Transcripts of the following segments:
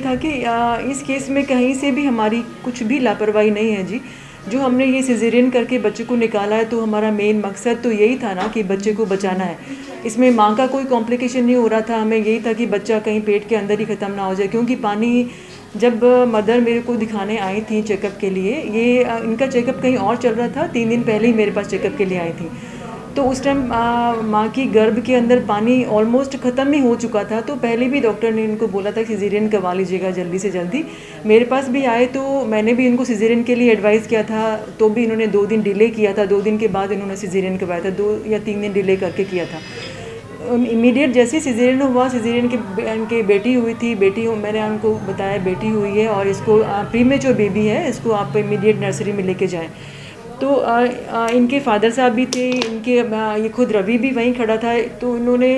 था कि इस केस में कहीं से भी हमारी कुछ भी लापरवाही नहीं है जी। जो हमने ये सिजेरियन करके बच्चे को निकाला है तो हमारा मेन मकसद तो यही था ना कि बच्चे को बचाना है। इसमें माँ का कोई कॉम्प्लिकेशन नहीं हो रहा था, हमें यही था कि बच्चा कहीं पेट के अंदर ही ख़त्म ना हो जाए। क्योंकि पानी जब मदर मेरे को दिखाने आई थी चेकअप के लिए, ये इनका चेकअप कहीं और चल रहा था, 3 दिन पहले ही मेरे पास चेकअप के लिए आई थी। तो उस टाइम माँ की गर्भ के अंदर पानी ऑलमोस्ट ख़त्म ही हो चुका था। तो पहले भी डॉक्टर ने इनको बोला था सिजेरियन करवा लीजिएगा जल्दी से जल्दी। मेरे पास भी आए तो मैंने भी इनको सिजेरियन के लिए एडवाइस किया था, तो भी इन्होंने 2 दिन डिले किया था। 2 दिन के बाद इन्होंने सिजेरियन करवाया था, 2 या 3 दिन डिले करके किया था। इमीडिएट जैसे ही सिजेरियन हुआ, सिजेरियन के बेटी हुई थी, मैंने उनको बताया बेटी हुई है और इसको प्रीमेच्योर बेबी है, इसको आप इमीडिएट नर्सरी में लेके जाएं। तो इनके फादर साहब भी थे, इनके ये खुद रवि भी वहीं खड़ा था। तो इन्होंने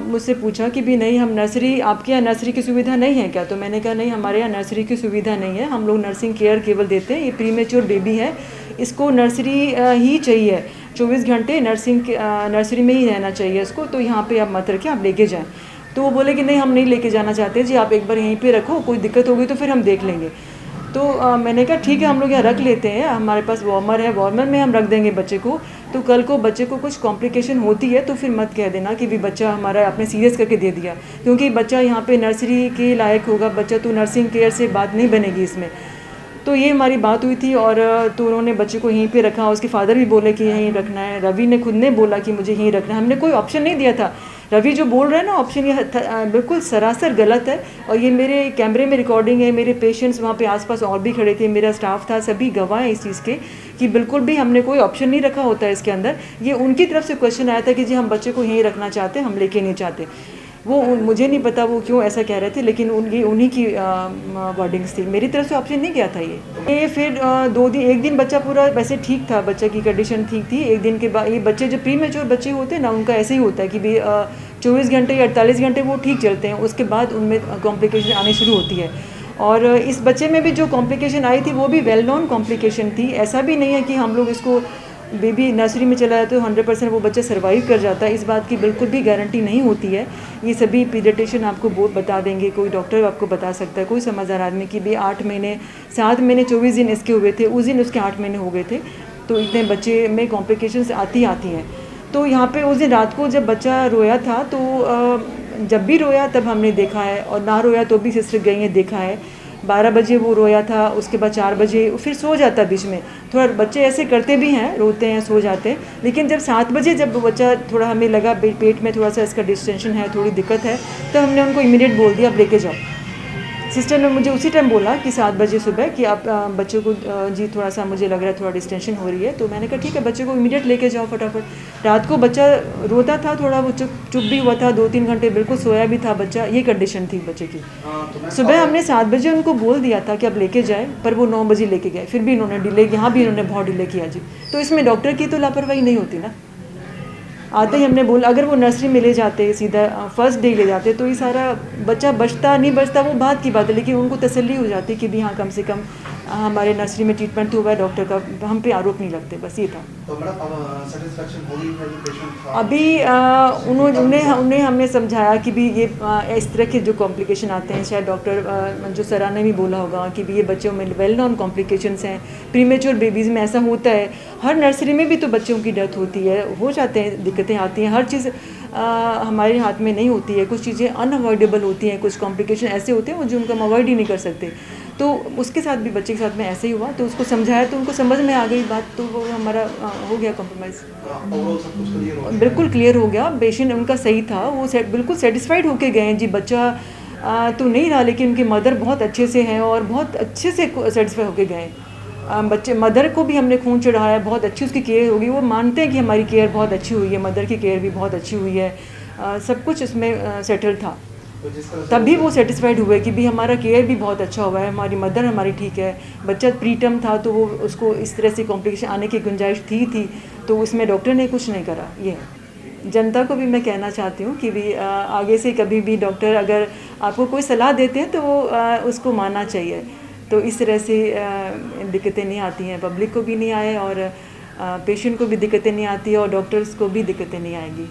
मुझसे पूछा कि भी नहीं, हम नर्सरी, आपके यहाँ नर्सरी की सुविधा नहीं है क्या? तो मैंने कहा नहीं, हमारे यहाँ नर्सरी की सुविधा नहीं है, हम लोग नर्सिंग केयर केवल देते हैं। ये प्रीमेच्योर बेबी है, इसको नर्सरी ही चाहिए, 24 घंटे नर्सरी में ही रहना चाहिए इसको। तो यहाँ पे आप मत रखिए, आप लेके जाएँ। तो वो बोले कि नहीं, हम नहीं लेके जाना चाहते जी, आप एक बार यहीं पे रखो, कोई दिक्कत होगी तो फिर हम देख लेंगे। तो मैंने कहा ठीक है, हम लोग यहाँ रख लेते हैं, हमारे पास वार्मर है, वार्मर में हम रख देंगे बच्चे को। तो कल को बच्चे को कुछ कॉम्प्लिकेशन होती है तो फिर मत कह देना कि भी बच्चा हमारा आपने सीरियस करके दे दिया, क्योंकि बच्चा यहाँ पे नर्सरी के लायक होगा, बच्चा तो नर्सिंग केयर से बात नहीं बनेगी इसमें। तो ये हमारी बात हुई थी और तो उन्होंने बच्चे को यहीं पे रखा। उसके फादर भी बोले कि यहीं रखना है, रवि ने खुद ने बोला कि मुझे यहीं रखना है, हमने कोई ऑप्शन नहीं दिया था। रवि जो बोल रहा है ना ऑप्शन, ये बिल्कुल सरासर गलत है। और ये मेरे कैमरे में रिकॉर्डिंग है, मेरे पेशेंट्स वहाँ पे आसपास और भी खड़े थे, मेरा स्टाफ था, सभी गवाह हैं इस चीज़ के कि बिल्कुल भी हमने कोई ऑप्शन नहीं रखा होता है इसके अंदर। ये उनकी तरफ से क्वेश्चन आया था कि जी हम बच्चे को यहीं रखना चाहते हैं, हम लेके नहीं चाहते। वो मुझे नहीं पता वो क्यों ऐसा कह रहे थे, लेकिन उन्हीं की वर्डिंग्स थी, मेरी तरफ से ऑप्शन नहीं गया था ये फिर 2 दिन, 1 दिन बच्चा पूरा वैसे ठीक था, बच्चे की कंडीशन ठीक थी। 1 दिन के बाद ये बच्चे जो प्रीमेच्योर बच्चे होते हैं ना, उनका ऐसे ही होता है कि भी 24 घंटे या 48 घंटे वो ठीक चलते हैं, उसके बाद उनमें कॉम्प्लिकेशन आनी शुरू होती है। और इस बच्चे में भी जो कॉम्प्लिकेशन आई थी वो भी वेल नोन कॉम्प्लिकेशन थी। ऐसा भी नहीं है कि हम लोग इसको बेबी नर्सरी में चला जाए तो 100% वो बच्चा सर्वाइव कर जाता है, इस बात की बिल्कुल भी गारंटी नहीं होती है। ये सभी पीडियाट्रिशियन आपको बता देंगे, कोई डॉक्टर आपको बता सकता है, कोई समझदार आदमी की भी 8 महीने 7 महीने 24 दिन इसके हुए थे, उस दिन उसके 8 महीने हो गए थे। तो इतने बच्चे में कॉम्प्लिकेशंस आती हैं। तो यहाँ पे उस दिन रात को जब बच्चा रोया था तो जब भी रोया तब हमने देखा है, और ना रोया तो भी सिस्टर गई हैं देखा है। 12 बजे वो रोया था, उसके बाद 4 बजे फिर सो जाता बीच में। थोड़ा बच्चे ऐसे करते भी हैं, रोते हैं सो जाते हैं, लेकिन जब 7 बजे जब बच्चा थोड़ा हमें लगा पेट में थोड़ा सा इसका डिस्टेंशन है, थोड़ी दिक्कत है, तो हमने उनको इमीडिएट बोल दिया आप लेके जाओ। सिस्टर ने मुझे उसी टाइम बोला कि 7 बजे सुबह कि आप बच्चों को जी थोड़ा सा मुझे लग रहा है थोड़ा डिस्टेंशन हो रही है। तो मैंने कहा ठीक है, बच्चे को इमीडिएट लेके जाओ फटाफट। रात को बच्चा रोता था, थोड़ा वो चुप भी हुआ था, 2-3 घंटे बिल्कुल सोया भी था बच्चा, ये कंडीशन थी बच्चे की। सुबह हमने 7 बजे उनको बोल दिया था कि आप लेके जाए, पर वो 9 बजे लेके गए, फिर भी इन्होंने डिले, यहाँ भी इन्होंने बहुत डिले किया जी। तो इसमें डॉक्टर की तो लापरवाही नहीं होती ना। आते ही हमने बोला, अगर वो नर्सरी में ले जाते सीधा फर्स्ट डे ले जाते तो ये सारा बच्चा बचता नहीं बचता वो बात की बात है, लेकिन उनको तसल्ली हो जाती कि भी हाँ कम से कम हमारे नर्सरी में ट्रीटमेंट तो हुआ है, डॉक्टर का हम पे आरोप नहीं लगते, बस ये था। तो मैडम अब सेटिस्फेक्शन हो गई है जो पेशेंट था? अभी उन्हें हमने समझाया कि भी ये इस तरह के जो कॉम्प्लिकेशन आते हैं, शायद डॉक्टर जो सरा ने भी बोला होगा कि भी ये बच्चों में वेल नोन कॉम्प्लिकेशंस हैं, प्रीमेच्योर बेबीज़ में ऐसा होता है। हर नर्सरी में भी तो बच्चों की डेथ होती है, हो जाते हैं, दिक्कतें आती हैं, हर चीज़ हमारे हाथ में नहीं होती है, कुछ चीज़ें अनअवॉइडेबल होती हैं, कुछ कॉम्प्लिकेशन ऐसे होते हैं जिनको हम अवॉइड ही नहीं कर सकते। तो उसके साथ भी, बच्चे के साथ में ऐसे ही हुआ, तो उसको समझाया तो उनको समझ में आ गई बात, तो वो हमारा हो गया कॉम्प्रोमाइज़, बिल्कुल क्लियर हो गया। पेशेंट उनका सही था, वो बिल्कुल सेटिस्फाइड होके गए जी। बच्चा तो नहीं रहा, लेकिन उनके मदर बहुत अच्छे से हैं और बहुत अच्छे से सेटिस्फाई होके गए। बच्चे मदर को भी हमने खून चढ़ाया, बहुत अच्छी उसकी केयर होगी, वो मानते हैं कि हमारी केयर बहुत अच्छी हुई है, मदर की केयर भी बहुत अच्छी हुई है, सब कुछ इसमें सेटल था। तभी वो सेटिस्फाइड हुए कि भी हमारा केयर भी बहुत अच्छा हुआ है, हमारी मदर हमारी ठीक है। बच्चा प्रीटर्म था तो वो उसको इस तरह से कॉम्प्लिकेशन आने की गुंजाइश थी, तो उसमें डॉक्टर ने कुछ नहीं करा। ये है। जनता को भी मैं कहना चाहती हूँ कि भी आगे से कभी भी डॉक्टर अगर आपको कोई सलाह देते हैं तो वो उसको मानना चाहिए। तो इस तरह से दिक्कतें नहीं आती हैं, पब्लिक को भी नहीं आए और पेशेंट को भी दिक्कतें नहीं आती और डॉक्टर्स को भी दिक्कतें नहीं आएंगी।